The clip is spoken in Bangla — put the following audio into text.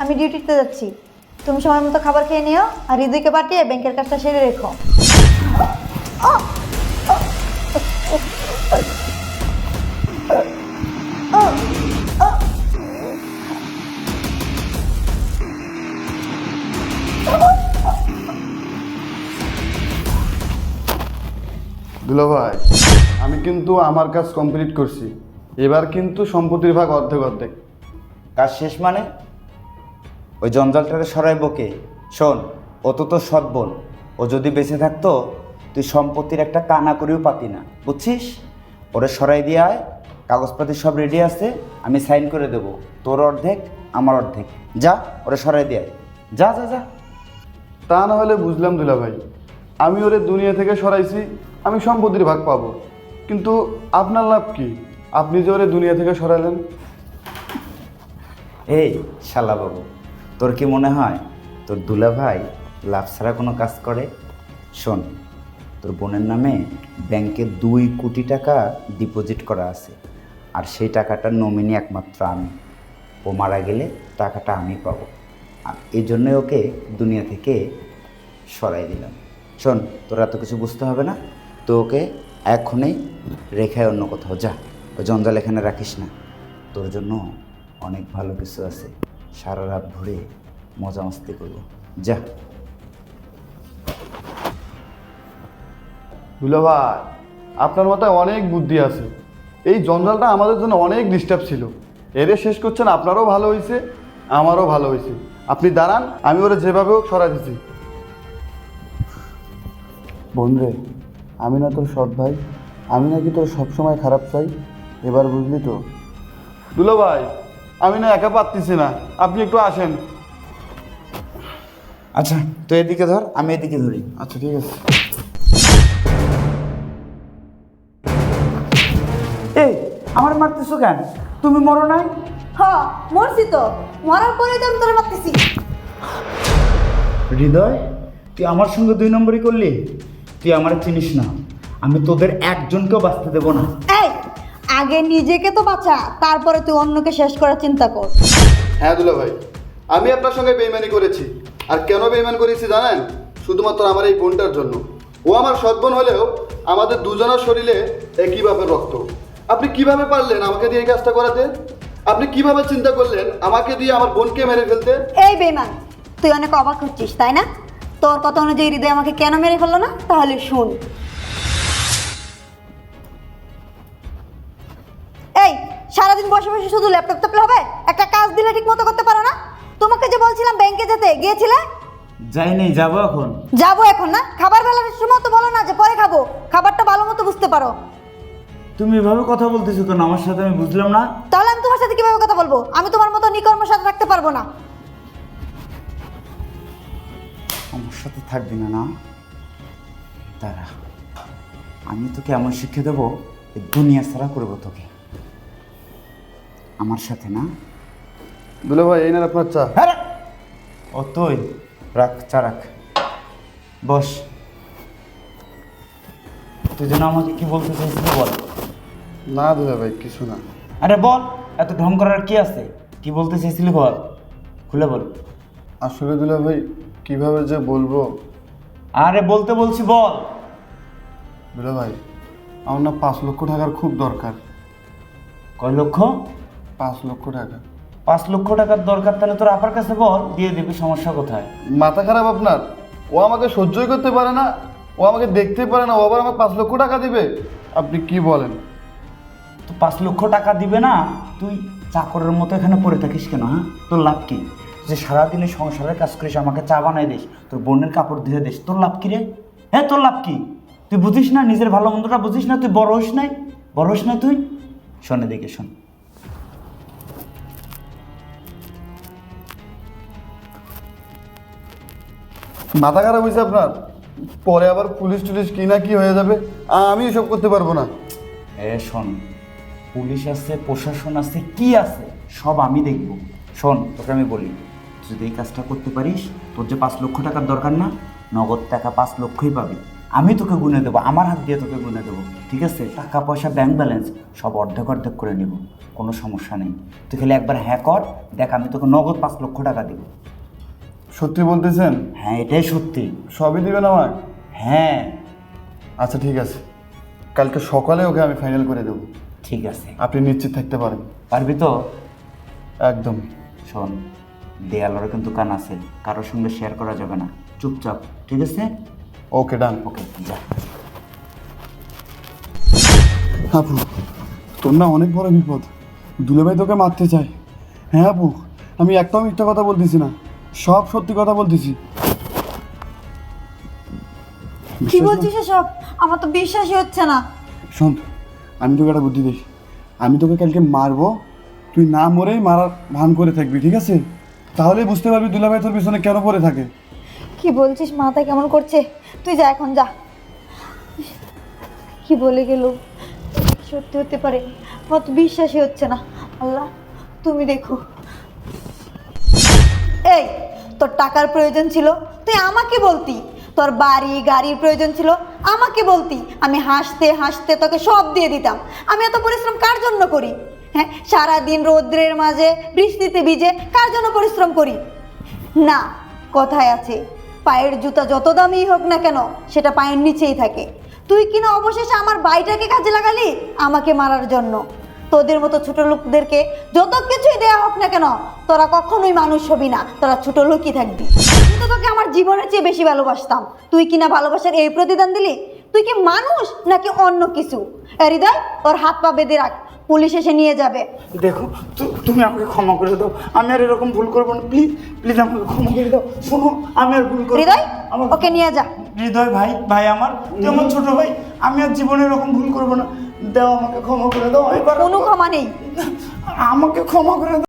আমি ডিউটিতে যাচ্ছি, তুমি সময় মতো খাবার খেয়ে নিও আর হৃদয়কে পাঠিয়ে ব্যাংকের কাজটা সেরে রেখো। দুলা ভাই, আমি কিন্তু আমার কাজ কমপ্লিট করছি। এবার কিন্তু সম্পত্তির ভাগ অর্ধেক অর্ধেক। কাজ শেষ মানে? ওই জঞ্জালটাকে সরাইব কে? শোন, ও তো তোর সৎ বোন। ও যদি বেঁচে থাকতো তুই সম্পত্তির একটা কানা করেও পাতি না, বুঝছিস? ওরে সরাই দিয়ে আয়, কাগজপাতি সব রেডি আছে, আমি সাইন করে দেবো। তোর অর্ধেক, আমার অর্ধেক। যা, ওরে সরাই দিয়ে আয়। যা যা যা। তা না হলে বুঝলাম দুলা ভাই, আমি ওরে দুনিয়া থেকে সরাইছি, আমি সম্পত্তির ভাগ পাবো, কিন্তু আপনার লাভ কি? আপনি যে ওরে দুনিয়া থেকে সরাইলেন। এই শালা বাবু, তোর কি মনে হয় তোর দুলা ভাই লাভ ছাড়া কোনো কাজ করে? শোন, তোর বোনের নামে ব্যাংকে 2 কোটি টাকা ডিপোজিট করা আছে, আর সেই টাকাটার নমিনি একমাত্র আমি। ও মারা গেলে টাকাটা আমি পাবো, আর এই জন্যই ওকে দুনিয়া থেকে সরাই দিলাম। শোন, তোর এত কিছু বুঝতে হবে না, তো ওকে এখনই রেখায় অন্য কোথাও যা। ওই জঞ্জাল এখানে রাখিস না। তোর জন্য অনেক ভালো কিছু আছে, সারা রাত ভরে মজা মস্তি করবো। যা। দুলা ভাই, আপনার মাথায় অনেক বুদ্ধি আছে। এই জঞ্জালটা আমাদের জন্য অনেক ডিস্টার্ব ছিল, এরে শেষ করছেন। আপনারও ভালো হয়েছে, আমারও ভালো হয়েছে। আপনি দাঁড়ান, আমি ওরা যেভাবে হোক সরাই দিচ্ছি। বোনরে, আমি না তোর সৎ ভাই, আমি নাকি তোর সবসময় খারাপ চাই, এবার বুঝলি তো? দুলা ভাই, আমি না একা পারতেছি না, আপনি একটু আসেন। আচ্ছা, তুই এদিকে ধর, আমি এদিকে ধরি। আচ্ছা ঠিক আছে। এই, আমার মারতেছো কেন? তুমি মরো নাই? হ্যাঁ, মরছি তো, মরার পরে তো আমি তোরে মারতেছি। হৃদয়, তুই আমার সঙ্গে 2 নম্বরই করলি? তুই আমার চিনিস না, আমি তোদের একজনকেও বাঁচতে দেবো না। এই, আগে নিজেকে তো বাঁচা, তারপরে তুই অন্যকে শেষ করার চিন্তা কর। হ্যাঁ দুলা ভাই, আমি আপনার সঙ্গে বেইমানি করেছি। আর কেন বেইমান করেছি জানেন? শুধুমাত্র আমার এই বোনটার জন্য। ও আমার সৎ বোন হলেও আমাদের দুজনের শরীরে একই ভাবে রক্ত। আপনি কিভাবে পারলেন আমাকে দিয়ে এই কাজটা করাতে? আপনি কিভাবে চিন্তা করলেন আমাকে দিয়ে আমার বোনকে মেরে ফেলতে? এই বেমান, তুই অনেক অবাক হচ্ছিস তাই না? তোর কথা অনুযায়ী হৃদয় আমাকে কেন মেরে ফেললো না, তাহলে শুন। এই, সারাদিন বসে বসে শুধু ল্যাপটপ চাপলে হবে? একটা কাজ দিলে ঠিক মতো করতে পারো না? তোমাকে যে বলছিলাম ব্যাংকে যেতে, গিয়েছিলে? যাই নেই, যাবো এখন। যাবো এখন না? খাবার বেলার সময় তো বলো না যে পরে খাবো, খাবারটা ভালো মতো বুঝতে পারো। তুমি এভাবে কথা বলতেছো কেন আমার সাথে? আমি বুঝলাম না। তাহলে আমি তোমার সাথে কিভাবে কথা বলবো? আমি তোমার মতো নিকর্মের সাথে থাকতে পারবো না। আমার সাথে থাকবি না? না, দাঁড়া, আমি তোকে এমন শিক্ষা দেবো, এই দুনিয়া ছাড়া করবো তোকে। আমার সাথে না? দুলা ভাই, এই না আপনার চা। হ্যাঁ, ও তুই রাখ, চা রাখ, বস। তুই যেন আমাকে কি বলতে চাইছিলি বল। না দুলা ভাই, কিছু না। আরে বল, এত ঢং করার কি আছে? কি বলতে চাইছিলি বল, খুলে বল। আসলে দুলা ভাই, কিভাবে যে বলবো। আরে বলতে বলছি, বল। দুলা ভাই, আমার না 5 লক্ষ টাকার খুব দরকার। কয় লক্ষ? 5 লক্ষ টাকা। 5 লক্ষ টাকার দরকার? তাহলে তোর আপার কাছে বল, দিয়ে দিবি, সমস্যা কোথায়? মাথা খারাপ আপনার? ও আমাকে সহ্যই করতে পারে না, ও আমাকে দেখতেই পারে না, ও আবার আমার 5 লক্ষ টাকা দিবে? আপনি কি বলেন? তো 5 লক্ষ টাকা দিবে না, তুই চাকরের মতো এখানে পড়ে থাকিস কেন? হ্যাঁ, তোর লাভ কি? যে সারাদিনে সংসারের কাজ করিস, আমাকে চা বানাই দিস, তোর বোনের কাপড় ধুয়ে দিস, তোর লাভ কি রে? হ্যাঁ, তোর লাভ কি? তুই বুঝিস না, নিজের ভালো মন্দটা বুঝিস না? তুই বড় হইস নাই? বড় হইস না তুই? শোন এদিকে, শোন। মাথা খারাপ হয়েছে আপনার? পরে আবার পুলিশ টুলিশ কি না কি হয়ে যাবে, আমি এসব করতে পারবো না। শোন, পুলিশ আছে, প্রশাসন আছে, কি আছে, সব আমি দেখব। শোন, তোকে আমি বলি, যদি এই কাজটা করতে পারিস, তোর যে 5 লক্ষ টাকার দরকার না, নগদ টাকা 5 লক্ষই পাবি। আমি তোকে গুনে দেবো, আমার হাত দিয়ে তোকে গুনে দেবো, ঠিক আছে? টাকা পয়সা ব্যাংক ব্যালেন্স সব অর্ধেক অর্ধেক করে নিব, কোনো সমস্যা নেই। তুই খালি একবার হ্যাঁ কর, দেখ আমি তোকে নগদ 5 লক্ষ টাকা দিব। সত্যি বলতেছেন? হ্যাঁ, এটাই সত্যি। সবই দিবেন আমায়? হ্যাঁ। আচ্ছা ঠিক আছে, কালকে সকালে ওকে আমি ফাইনাল করে দেবো। ঠিক আছে, আপনি নিশ্চিত থাকতে পারেন। পারবি তো? একদম। শোন, দেয়ালেরও কিন্তু কান আছে, কারোর সঙ্গে শেয়ার করা যাবে না, চুপচাপ, ঠিক আছে? ওকে ডান। ওকে, যা। আপু, তোর না অনেক বড় বিপদ। দুলাভাই তোকে মারতে চায়। হ্যাঁ আপু, আমি একটাও মিথ্যা কথা বলতেছি না, সব সত্যি কথা বলতেছি। কি বলছিস এসব? আমার তো বিশ্বাসই হচ্ছে না। শোন, আমি তোকে একটা বুদ্ধি দিই। আমি তোকে কালকে মারবো, তুই না মরেই মারার ভান করে থাকবি, ঠিক আছে? তাহলে বুঝতে পারবি দুলাভাই তোর পিছনে কেন পড়ে থাকে। কি বলছিস? মাথা কেমন করছে? তুই যা, এখন যা। কি বলে গেল? সত্যি হতে পারে, আমার তো বিশ্বাসই হচ্ছে না। আল্লাহ, তুমি দেখো। এই, তোর টাকার প্রয়োজন ছিল, তুই আমাকে বলতি। তোর বাড়ি গাড়ির প্রয়োজন ছিল, আমাকে বলতি। আমি হাসতে হাসতে তোকে সব দিয়ে দিতাম। আমি এত পরিশ্রম কার জন্য করি? হ্যাঁ, সারাদিন রৌদ্রের মাঝে বৃষ্টিতে ভিজে কার জন্য পরিশ্রম করি? না, কথায় আছে, পায়ের জুতা যত দামি হোক না কেন, সেটা পায়ের নিচেই থাকে। তুই কিনা অবশেষে আমার ভাইটাকে কাজে লাগালি আমাকে মারার জন্য। তোদের মতো ছোট লোকদেরকে যত কিছুই দেয়া হোক না কেন, তোরা কখনোই মানুষ হবি না, তোরা ছোট লোকই থাকবি। কিন্তু তোকে আমার জীবনের চেয়ে বেশি ভালোবাসতাম, তুই কিনা ভালোবাসার এই প্রতিদান দিলি? তুই কি মানুষ নাকি অন্য কিছু? হৃদয়, ওর হাত পা বেঁধে রাখ, পুলিশ এসে নিয়ে যাবে। দেখো, তুমি আমাকে ক্ষমা করে দাও, আমি আর এরকম ভুল করবো না, প্লিজ প্লিজ আমাকে ক্ষমা করে দাও। শোনো, আমি আর ভুল করবো না। হৃদয়, আমার ওকে নিয়ে যা। হৃদয় ভাই, ভাই আমার, তুই আমার ছোট ভাই, আমি আর জীবনে এরকম ভুল করবো না। দাও, আমাকে ক্ষমা করে দাও। কোনো ক্ষমা নেই। আমাকে ক্ষমা করে দাও।